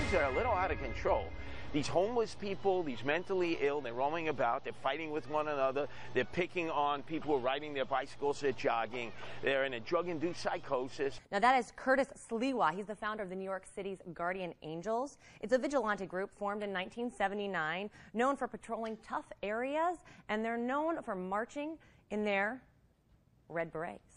things that are a little out of control. These homeless people, these mentally ill, they're roaming about, they're fighting with one another, they're picking on people who are riding their bicycles, they're jogging, they're in a drug-induced psychosis. Now that is Curtis Sliwa. He's the founder of the New York City's Guardian Angels. It's a vigilante group formed in 1979, known for patrolling tough areas, and they're known for marching in their red berets.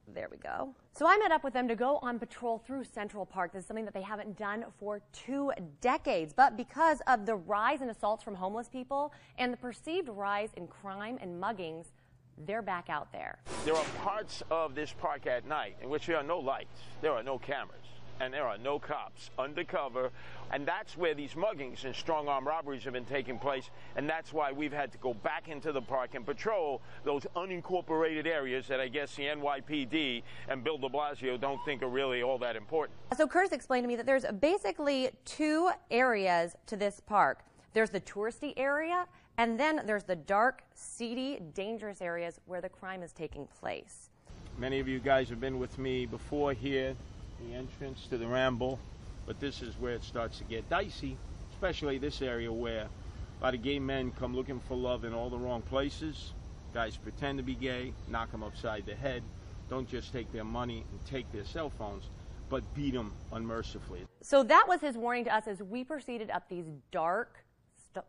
There we go. So I met up with them to go on patrol through Central Park. This is something that they haven't done for 2 decades. But because of the rise in assaults from homeless people and the perceived rise in crime and muggings, they're back out there. There are parts of this park at night in which there are no lights, there are no cameras, and there are no cops undercover. And that's where these muggings and strong-arm robberies have been taking place. And that's why we've had to go back into the park and patrol those unincorporated areas that I guess the NYPD and Bill de Blasio don't think are really all that important. So Curtis explained to me that there's basically 2 areas to this park. There's the touristy area, and then there's the dark, seedy, dangerous areas where the crime is taking place. Many of you guys have been with me before here, the entrance to the Ramble, but this is where it starts to get dicey, especially this area where a lot of gay men come looking for love in all the wrong places. Guys pretend to be gay, knock them upside the head, don't just take their money and take their cell phones, but beat them unmercifully. So that was his warning to us as we proceeded up these dark,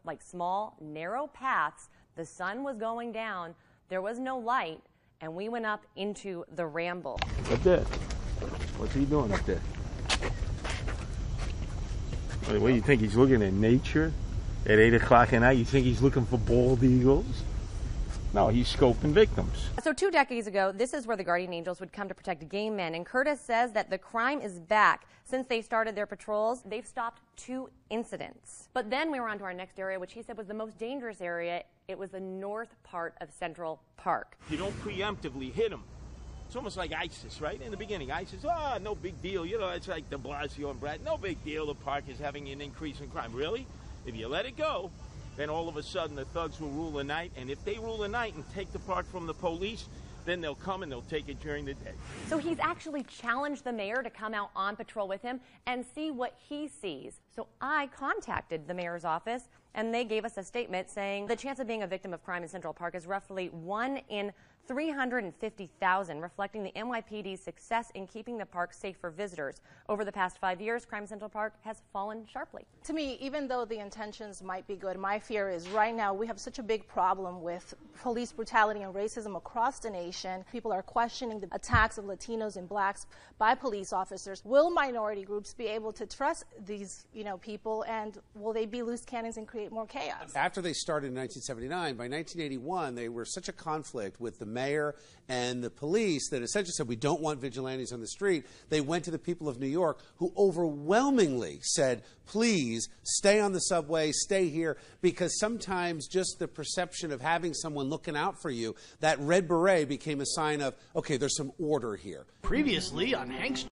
like small, narrow paths. The sun was going down, there was no light, and we went up into the Ramble. Up there. What's he doing up there? What do you think, he's looking at nature at 8 o'clock at night? You think he's looking for bald eagles? No, he's scoping victims. So 2 decades ago, this is where the Guardian Angels would come to protect gay men. And Curtis says that the crime is back. Since they started their patrols, they've stopped 2 incidents. But then we were on to our next area, which he said was the most dangerous area. It was the north part of Central Park. You don't preemptively hit them. It's almost like ISIS, right? In the beginning, ISIS, no big deal. You know, it's like de Blasio and Brad. No big deal. The park is having an increase in crime. Really? If you let it go, then all of a sudden the thugs will rule the night. And if they rule the night and take the park from the police, then they'll come and they'll take it during the day. So he's actually challenged the mayor to come out on patrol with him and see what he sees. So I contacted the mayor's office, and they gave us a statement saying the chance of being a victim of crime in Central Park is roughly 1 in 350,000, reflecting the NYPD's success in keeping the park safe for visitors. Over the past 5 years, crime in Central Park has fallen sharply. To me, even though the intentions might be good, my fear is right now we have such a big problem with police brutality and racism across the nation. People are questioning the attacks of Latinos and blacks by police officers. Will minority groups be able to trust these, people, and will they be loose cannons and create more chaos? After they started in 1979, by 1981, they were such a conflict with the mayor and the police that essentially said we don't want vigilantes on the street. They went to the people of New York, who overwhelmingly said, please stay on the subway, stay here, because sometimes just the perception of having someone looking out for you, that red beret became a sign of, okay, there's some order here. Previously on Hank's